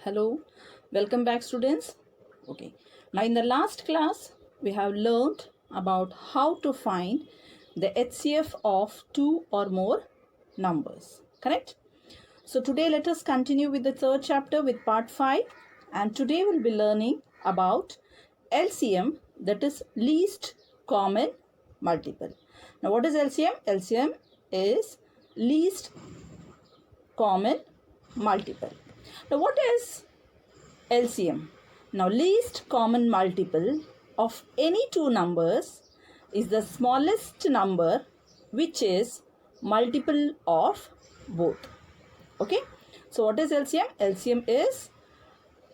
Hello, welcome back students. Okay, now in the last class we have learned about how to find the HCF of two or more numbers, correct? So today let us continue with the third chapter with part 5, and today we'll be learning about LCM, that is least common multiple. Now what is LCM? LCM is least common multiple. Now what is LCM? Now least common multiple of any two numbers is the smallest number which is multiple of both. Okay. So what is LCM? LCM is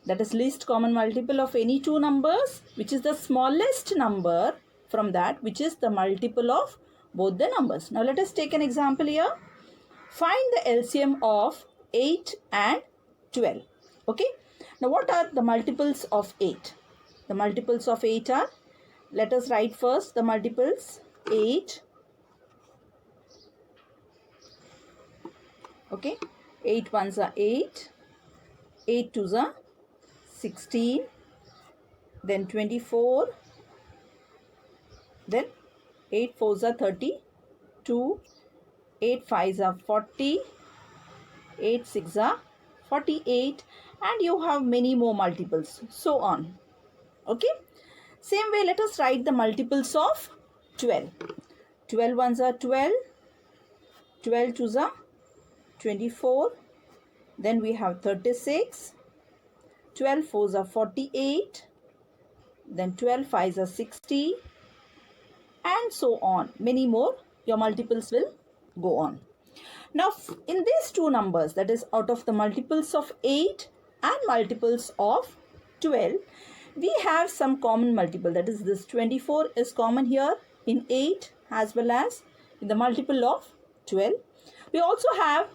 that is least common multiple of any two numbers which is the smallest number from that which is the multiple of both the numbers. Now let us take an example here. Find the LCM of 8 and 12. Okay. Now what are the multiples of 8? The multiples of 8 are, let us write first the multiples. 8. Okay. 8 ones are 8. 8 twos are 16. Then 24. Then 8 fours are 32. 8 fives are 40. 8 six are 48, and you have many more multiples, so on. Okay. Same way, let us write the multiples of 12. 12 ones are 12. 12 twos are 24. Then we have 36. 12 fours are 48. Then 12 fives are 60. And so on. Many more. Your multiples will go on. Now, in these two numbers, that is out of the multiples of 8 and multiples of 12, we have some common multiple. That is, this 24 is common here in 8 as well as in the multiple of 12. We also have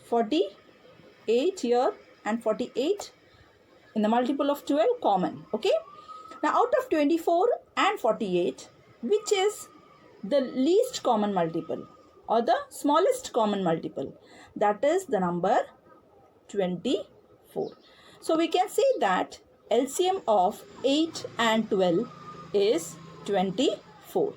48 here and 48 in the multiple of 12 common. Okay. Now, out of 24 and 48, which is the least common multiple or the smallest common multiple? That is the number 24. So we can say that LCM of 8 and 12 is 24.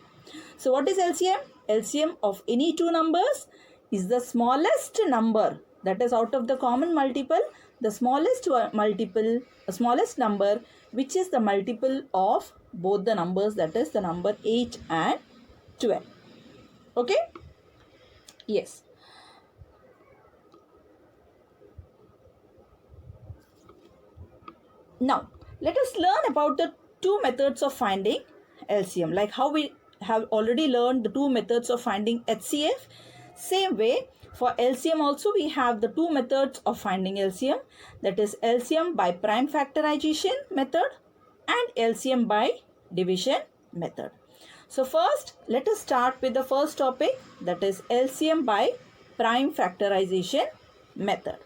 So what is LCM? LCM of any two numbers is the smallest number, that is out of the common multiple, the smallest number which is the multiple of both the numbers, that is the number 8 and 12. Okay. Yes. Now, let us learn about the two methods of finding LCM. Like how we have already learned the two methods of finding HCF. Same way, for LCM also we have the two methods of finding LCM. That is LCM by prime factorization method and LCM by division method. So first, let us start with the first topic, that is LCM by prime factorization method.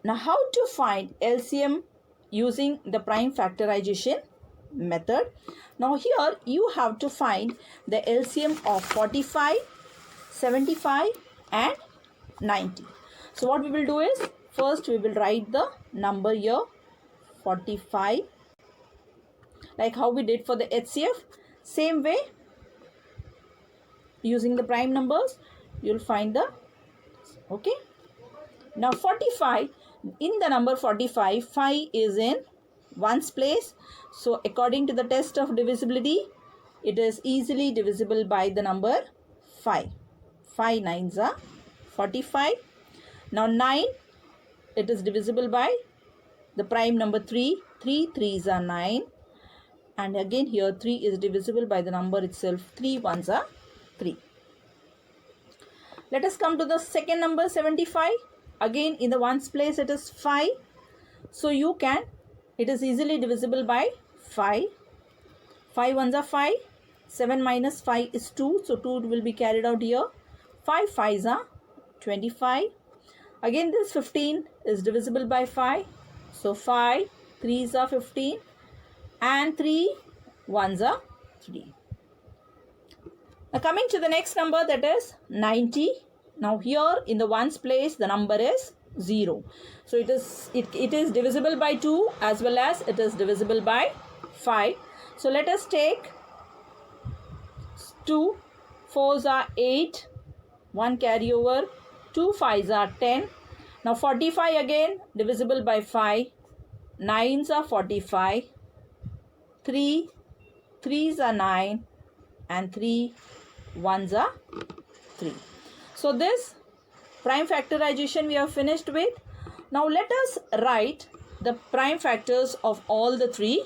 Now, how to find LCM using the prime factorization method? Now, here you have to find the LCM of 45, 75 and 90. So, what we will do is, first we will write the number here, 45, like how we did for the HCF. Same way, using the prime numbers, you will find the, okay. Now 45, in the number 45, 5 is in ones place. So according to the test of divisibility, it is easily divisible by the number 5. 5 nines are 45. Now 9, it is divisible by the prime number 3. 3 threes are 9. And again here 3 is divisible by the number itself. 3 ones are 3. Let us come to the second number 75. Again in the ones place it is 5. So you can, it is easily divisible by 5. 5 ones are 5. 7 minus 5 is 2. So 2 will be carried out here. 5 fives are 25. Again this 15 is divisible by 5. So 5 threes are 15. And 3 ones are 3. Now coming to the next number, that is 90. Now here in the ones place the number is 0. So it is divisible by 2 as well as it is divisible by 5. So let us take 2 4s are 8, 1 carry over, 2 5s are 10. Now 45 again divisible by 5, 9s are 45, 3 3s are 9 and 3 1s are 3. So this prime factorization we have finished with. Now let us write the prime factors of all the three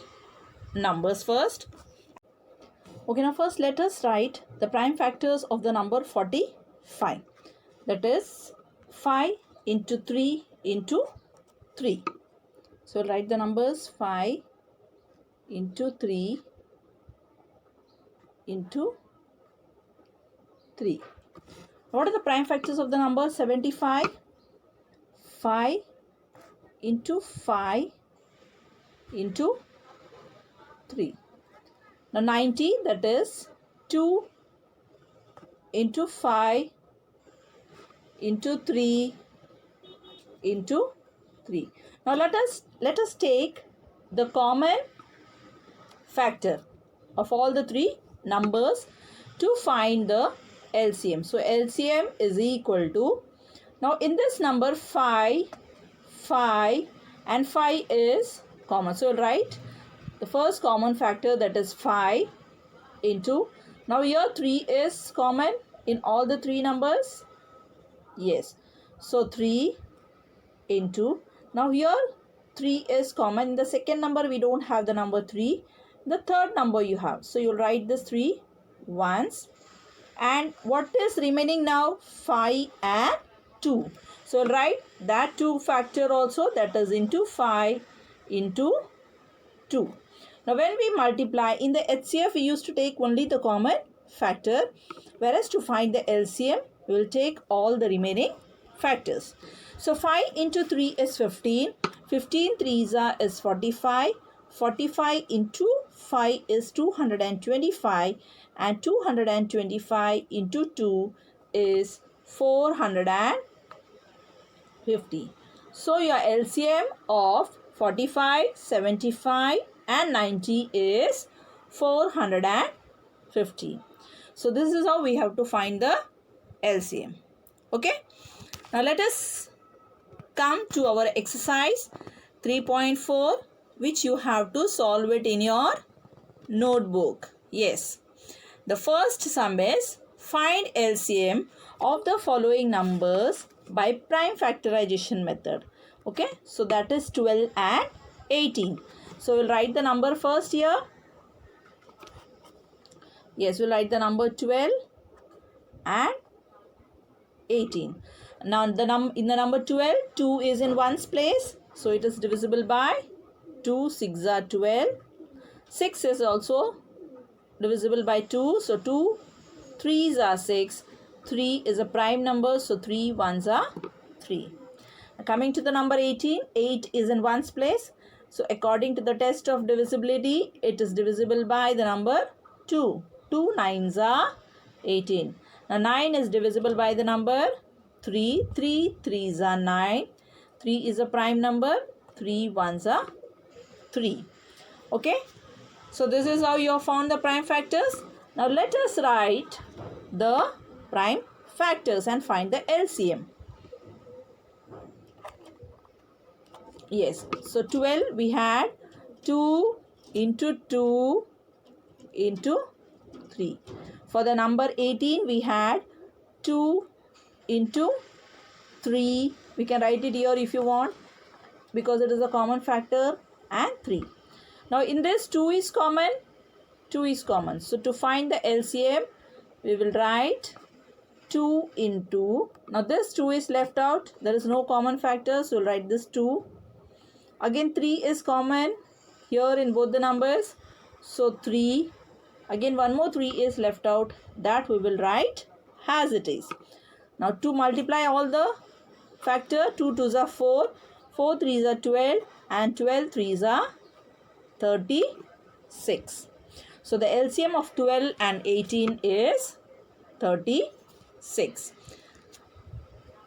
numbers first. Okay, now first let us write the prime factors of the number 45. That is 5 into 3 into 3. So write the numbers 5 into 3 into 3. What are the prime factors of the number 75? 5 into 5 into 3. Now 90, that is 2 into 5 into 3 into 3. Now let us take the common factor of all the three numbers to find the LCM. So LCM is equal to, now in this number 5 and 5 is common. So write the first common factor, that is 5 into, now here 3 is common in all the three numbers. Yes. So 3 into, now here 3 is common. In the second number we don't have the number 3. The third number you have. So you'll write this 3 once. And what is remaining now? 5 and 2. So write that 2 factor also, that is into 5 into 2. Now when we multiply in the HCF, we used to take only the common factor, whereas to find the LCM we will take all the remaining factors. So 5 into 3 is 15, 15 3s is 45, 45 into 5 is 225 and 225 into 2 is 450. So your LCM of 45, 75 and 90 is 450. So this is how we have to find the LCM. Okay. Now let us come to our exercise 3.4, which you have to solve it in your notebook. Yes. The first sum is find LCM of the following numbers by prime factorization method. Okay. So that is 12 and 18. So we'll write the number first here. Yes, we'll write the number 12 and 18. Now in the number 12, 2 is in ones place. So it is divisible by 2, 6 are 12. 6 is also divisible by 2. So 2 3s are 6. 3 is a prime number. So 3 1s are 3. Coming to the number 18, 8 is in ones place. So according to the test of divisibility, it is divisible by the number 2. 2 9s are 18. Now 9 is divisible by the number 3. 3 3s are 9. 3 is a prime number. 3 1s are 3. Okay. So this is how you have found the prime factors. Now let us write the prime factors and find the LCM. Yes. So 12 we had 2 into 2 into 3. For the number 18 we had 2 into 3. We can write it here if you want, because it is a common factor, and 3. Now in this 2 is common. 2 is common. So to find the LCM, we will write 2 into, now this 2 is left out. There is no common factor. So we'll write this 2. Again 3 is common here in both the numbers. So 3. Again one more 3 is left out. That we will write as it is. Now to multiply all the factor, 2 2s are 4. 4 3s are 12 and 12 3s are 36. So the LCM of 12 and 18 is 36.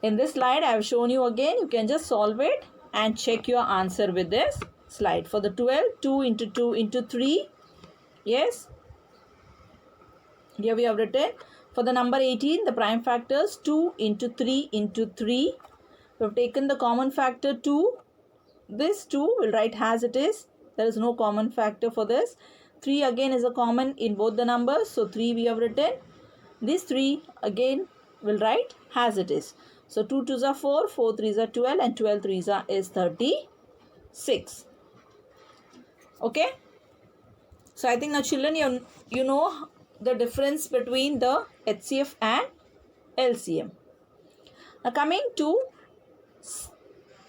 In this slide, I have shown you again. You can just solve it and check your answer with this slide. For the 12, 2 into 2 into 3. Yes. Here we have written. For the number 18, the prime factors 2 into 3 into 3. We have taken the common factor 2. This 2 will write as it is. There is no common factor for this. 3 again is a common in both the numbers. So 3 we have written. This 3 again will write as it is. So 2 2s are 4, 4 3s are 12 and 12 3s are is 36. Okay. So I think now children you know the difference between the HCF and LCM. Now coming to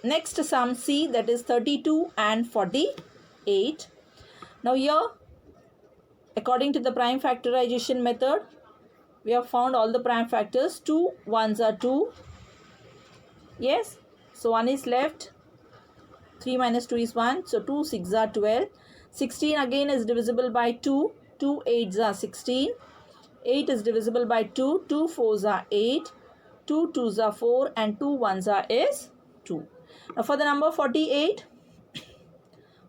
next sum C, that is 32 and 48. Now here, according to the prime factorization method, we have found all the prime factors. 2 1s are 2. Yes. So 1 is left. 3 minus 2 is 1. So 2 6s are 12. 16 again is divisible by 2. 2 8s are 16. 8 is divisible by 2. 2 4s are 8. 2 2s are 4 and 2 1s are is 2. Now for the number 48,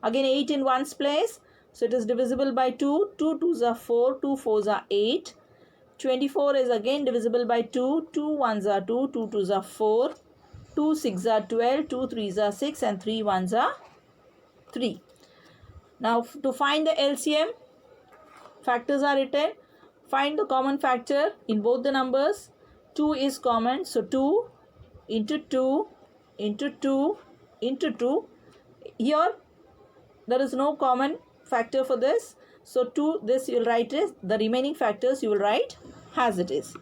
again 8 in 1's place. So it is divisible by 2. 2 2s are 4. 2 4s are 8. 24 is again divisible by 2. 2 1s are 2. 2 2s are 4. 2 6s are 12. 2 3s are 6 and 3 1s are 3. Now to find the LCM, factors are written. Find the common factor in both the numbers. 2 is common. So 2 into 2 into 2 into 2. Here there is no common factor for this. So 2, this you will write is, the remaining factors you will write as it is.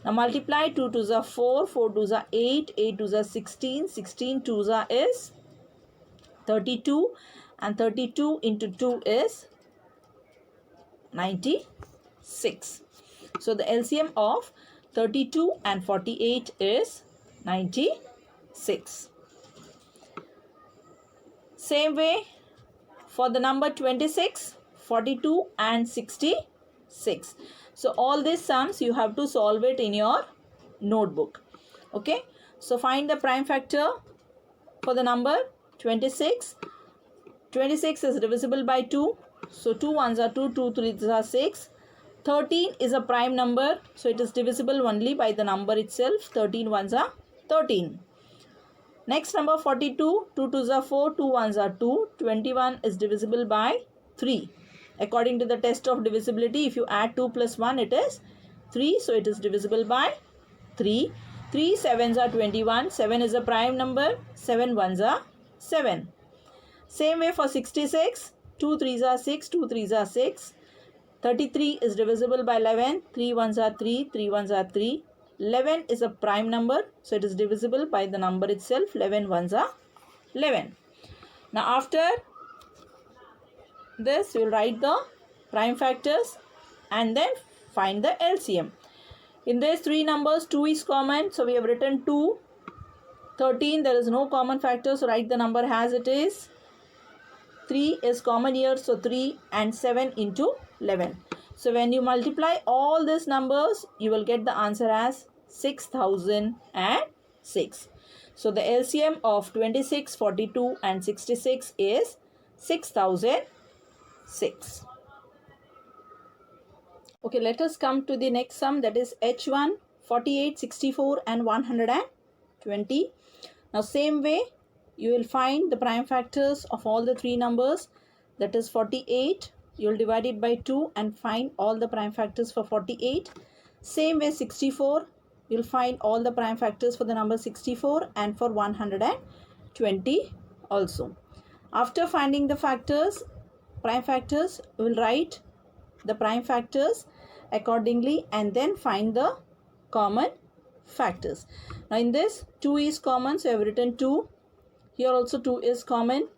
Now multiply. 2 2s are 4, 4 2s are 8, 8 2s are 16, 16 2s are is 32 and 32 into 2 is 96. So the LCM of 32 and 48 is 96. Same way for the number 26, 42 and 66. So all these sums you have to solve it in your notebook. Okay. So find the prime factor for the number 26. 26 is divisible by 2. So 2 1s are 2, 2 3s are 6. 13 is a prime number. So it is divisible only by the number itself. 13 1s are 13. Next number 42. 2 2s are 4, 2 1s are 2. 21 is divisible by 3. According to the test of divisibility, if you add 2 plus 1, it is 3. So it is divisible by 3. 3 7s are 21. 7 is a prime number. 7 1s are 7. Same way for 66. 2 3s are 6. 2 3s are 6. 33 is divisible by 11. 3 1s are 3. 3 1s are 3. 11 is a prime number. So it is divisible by the number itself. 11 1s are 11. Now after this, you will write the prime factors and then find the LCM. In these three numbers, 2 is common. So we have written 2. 13, there is no common factor. So write the number as it is. 3 is common here. So 3 and 7 into 11. So when you multiply all these numbers, you will get the answer as 6006. So the LCM of 26, 42 and 66 is 6006. Okay, let us come to the next sum, that is H1, 48, 64 and 120. Now same way, you will find the prime factors of all the three numbers, that is 48. You will divide it by 2 and find all the prime factors for 48. Same way 64, you will find all the prime factors for the number 64 and for 120 also. After finding the factors, prime factors, we will write the prime factors accordingly and then find the common factors. Now in this, 2 is common, so I have written 2. Here also 2 is common.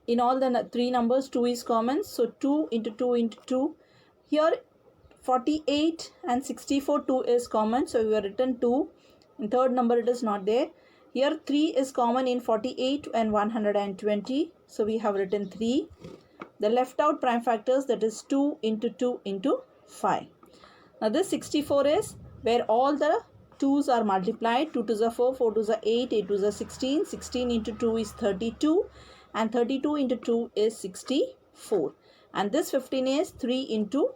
In all the three numbers, 2 is common. So 2 into 2 into 2. Here 48 and 64, 2 is common. So we have written 2. In third number, it is not there. Here 3 is common in 48 and 120. So we have written 3. The left out prime factors, that is 2 into 2 into 5. Now this 64 is where all the 2's are multiplied. 2 2's are 4, 4 2's are 8, 8 2's are 16, 16 into 2 is 32, and 32 into 2 is 64. And this 15 is 3 into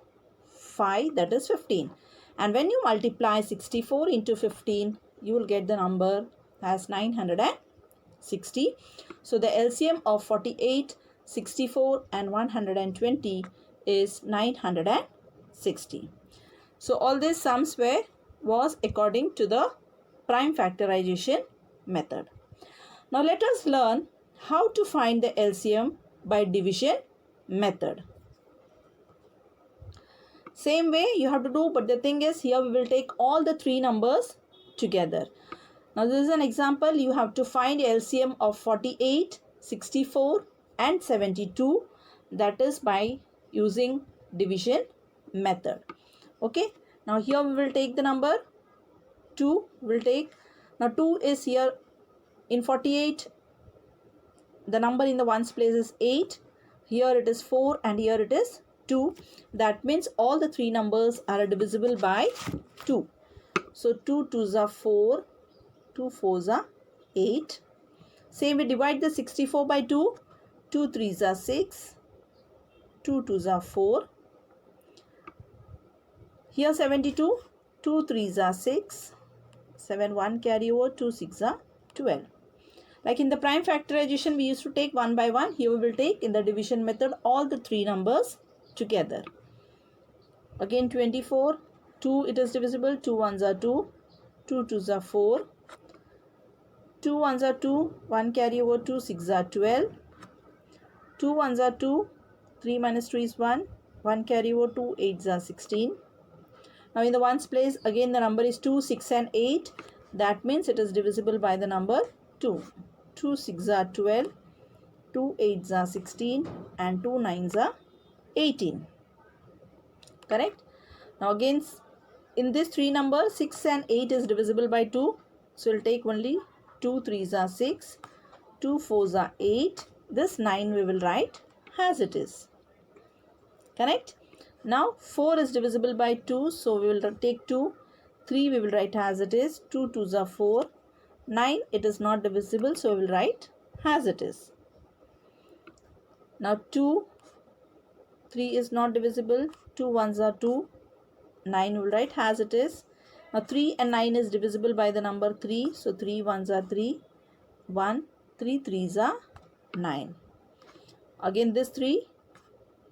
5, that is 15. And when you multiply 64 into 15, you will get the number as 960. So the LCM of 48, 64 and 120 is 960. So all these sums was according to the prime factorization method. Now let us learn how to find the LCM by division method. Same way you have to do, but the thing is here we will take all the three numbers together. Now this is an example. You have to find LCM of 48, 64 and 72, that is by using division method. Okay, now here we will take the number 2. We'll take, now 2 is here in 48, the number in the ones place is 8, here it is 4 and here it is 2. That means all the three numbers are divisible by 2. So 2 2's are 4, 2 4's are 8. Same we divide the 64 by 2, 2 3's are 6, 2 2's are 4. Here 72, 2 3's are 6, 7 1 carry over, 2 6's are 12. Like in the prime factorization we used to take one by one, here we will take in the division method all the three numbers together. Again 24, 2 it is divisible, 2 1's are 2, 2 2's are 4, 2 1's are 2, 1 carry over, 2 6's are 12, 2 1's are 2, 3 minus 3 is 1, 1 carry over, 2 8's are 16. Now in the ones place again the number is 2, 6 and 8, that means it is divisible by the number 2. 2 6's are 12, 2 8's are 16 and 2 9's are 18. Correct? Now again in this three numbers 6 and 8 is divisible by 2. So we'll take only 2 3's are 6, 2 4's are 8. This 9 we will write as it is. Correct? Now 4 is divisible by 2. So we will take 2. 3 we will write as it is. 2 2's are 4. 9 it is not divisible. So we will write as it is. Now 2, 3 is not divisible. 2 1's are 2. 9 we will write as it is. Now 3 and 9 is divisible by the number 3. So 3 1's are 3. 1, 3 3's are 9. Again this 3.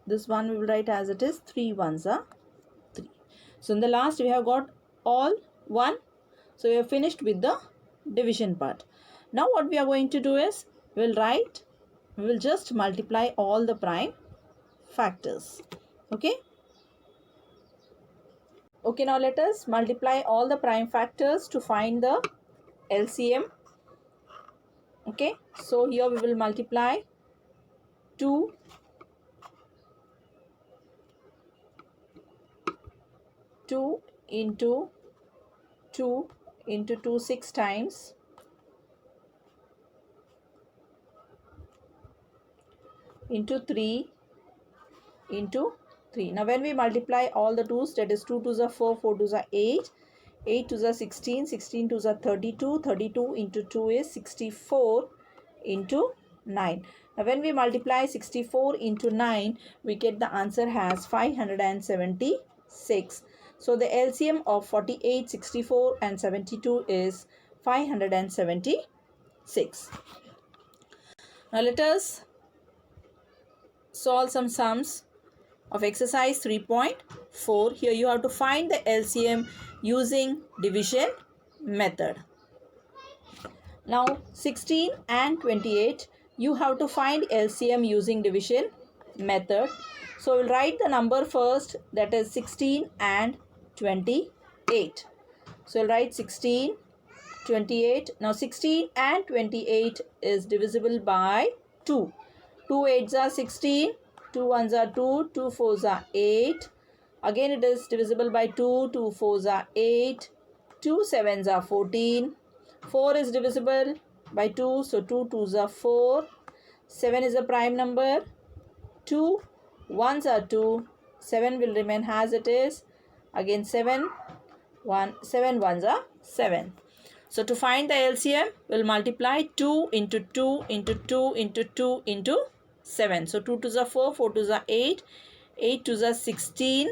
This one we will write as it is. 3 1's are 3. So in the last we have got all 1. So we have finished with the division part. Now what we are going to do is we will just multiply all the prime factors. Okay. Okay, now let us multiply all the prime factors to find the LCM. Okay, so here we will multiply 2 into 2 into 2 6 times, into 3 into 3. Now when we multiply all the 2's, that is 2 2's are 4, 4 2's are 8, 8 2's are 16, 16 2's are 32, 32 into 2 is 64 into 9. Now when we multiply 64 into 9, we get the answer as 576. So the LCM of 48, 64 and 72 is 576. Now let us solve some sums of exercise 3.4. Here you have to find the LCM using division method. Now 16 and 28, you have to find LCM using division method. So we'll write the number first, that is 16 and 28. So we'll write 16, 28. Now 16 and 28 is divisible by 2. 2 8's are 16, 2 1's are 2, 2 4's are 8. Again it is divisible by 2, 2 4's are 8, 2 7's are 14. 4 is divisible by 2, so 2 2's are 4. 7 is a prime number. 2 1's are 2. 7 will remain as it is. Again 7 1's are 7. So to find the LCM, we'll multiply 2 into 2 into 2 into 2 into 7. So 2 to the 4, 4 to the 8, 8 to the 16.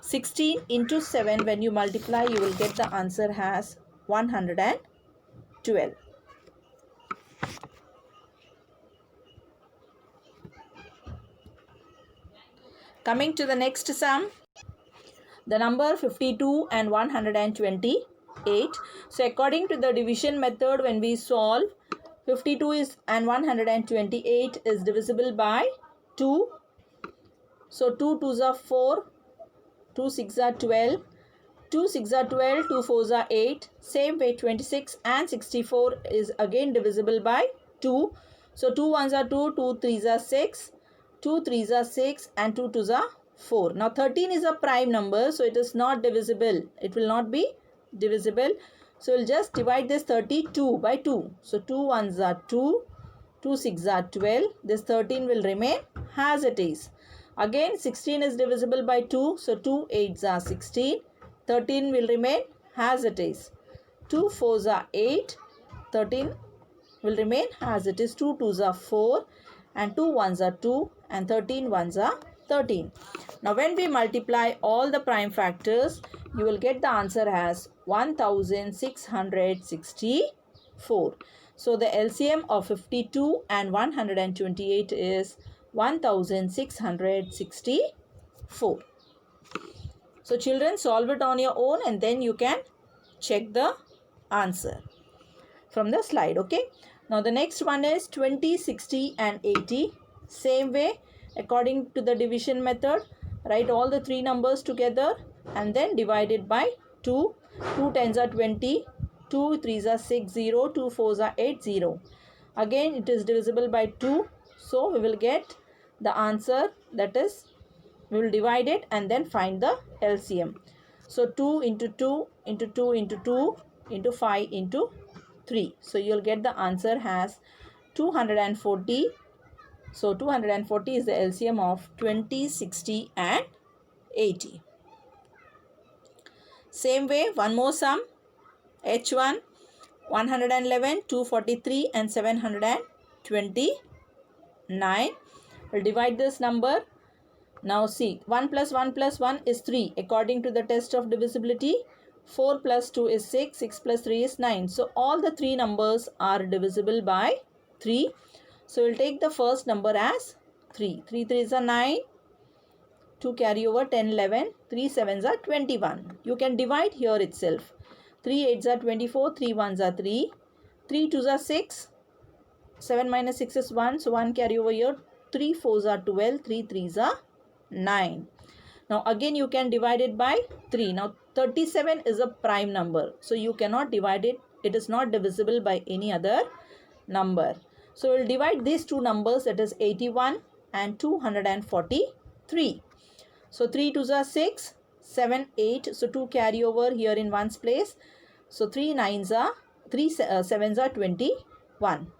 16 into 7, when you multiply, you will get the answer as 112. Coming to the next sum, the number 52 and 128. So according to the division method, when we solve, 52 is and 128 is divisible by 2. So 2 2s are 4, 2 6 are 12, 2 6 are 12, 2 4s are 8. Same way 26 and 64 is again divisible by 2. So 2 1s are 2, 2 3s are 6, 2 3s are 6 and 2 2s are 4. Now 13 is a prime number, so it is not divisible. It will not be divisible. So we'll just divide this 32 by 2. So 2 1s are 2, 2 6 are 12. This 13 will remain as it is. Again 16 is divisible by 2. So 2 8s are 16. 13 will remain as it is. 2 4s are 8. 13 will remain as it is. 2 2s are 4 and 2 1s are 2 and 13 1s are 13. Now when we multiply all the prime factors, you will get the answer as 1664. So the LCM of 52 and 128 is 1664. So children, solve it on your own and then you can check the answer from the slide. Okay. Now the next one is 20, 60 and 80. Same way, according to the division method, write all the three numbers together and then divide it by 2. 2 10s are 20, 2 3s are 6 0, 2 4s are 8 0. Again it is divisible by 2. So we will get the answer, that is, we will divide it and then find the LCM. So 2 into 2 into 2 into 2 into 5 into 3. So you will get the answer as 240. So 240 is the LCM of 20, 60 and 80. Same way, one more sum. H1, 111, 243 and 729. We'll divide this number. Now see, 1 plus 1 plus 1 is 3 according to the test of divisibility. 4 plus 2 is 6, 6 plus 3 is 9. So all the three numbers are divisible by 3. So we'll take the first number as 3. 3 3s are 9. 2 carry over 10 11. 3 7s are 21. You can divide here itself. 3 8s are 24. 3 1s are 3. 3 2s are 6. 7 minus 6 is 1. So 1 carry over here. 3 4s are 12. 3 3s are 9. Now again you can divide it by 3. Now 37 is a prime number. So you cannot divide it. It is not divisible by any other number. So we'll divide these two numbers, that is 81 and 243. So 3 2s are 6, 7 8. So 2 carry over here in one's place. So 3 9s are 3 7s are 21.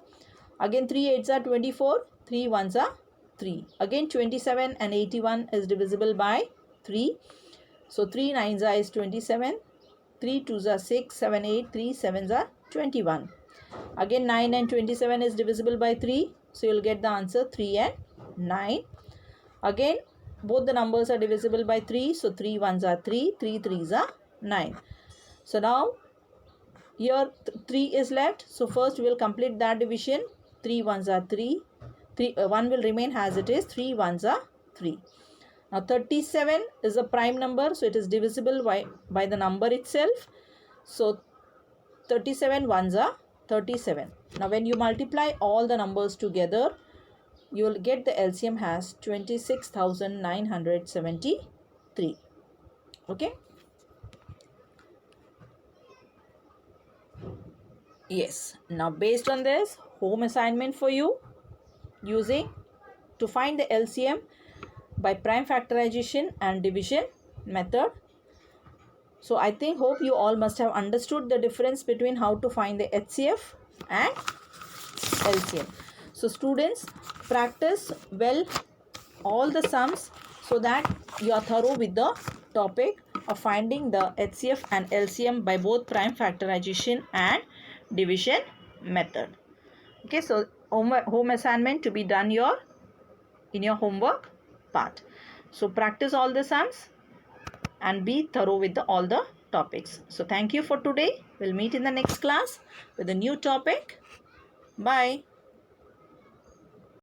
Again 3 8s are 24. 3 1s are 3. Again 27 and 81 is divisible by 3. So 3 9s are is 27. 3 2s are 6, 7 8. 3 7s are 21. Again 9 and 27 is divisible by 3. So you will get the answer 3 and 9. Again both the numbers are divisible by 3. So 3 1s are 3. 3 3s are 9. So now here 3 is left. So first we will complete that division. 3 1s are 3. 1 will remain as it is. 3 1s are 3. Now 37 is a prime number. So it is divisible by the number itself. So 37 1s are 37. Now when you multiply all the numbers together, you will get the LCM as 26,973. Okay. Yes. Now based on this, home assignment for you, using to find the LCM by prime factorization and division method. So I hope you all must have understood the difference between how to find the HCF and LCM. So students, practice well all the sums so that you are thorough with the topic. of finding the HCF and LCM by both prime factorization and division method. Okay, so home assignment to be done in your homework part. So practice all the sums and be thorough with all the topics. So thank you for today. We'll meet in the next class with a new topic. Bye.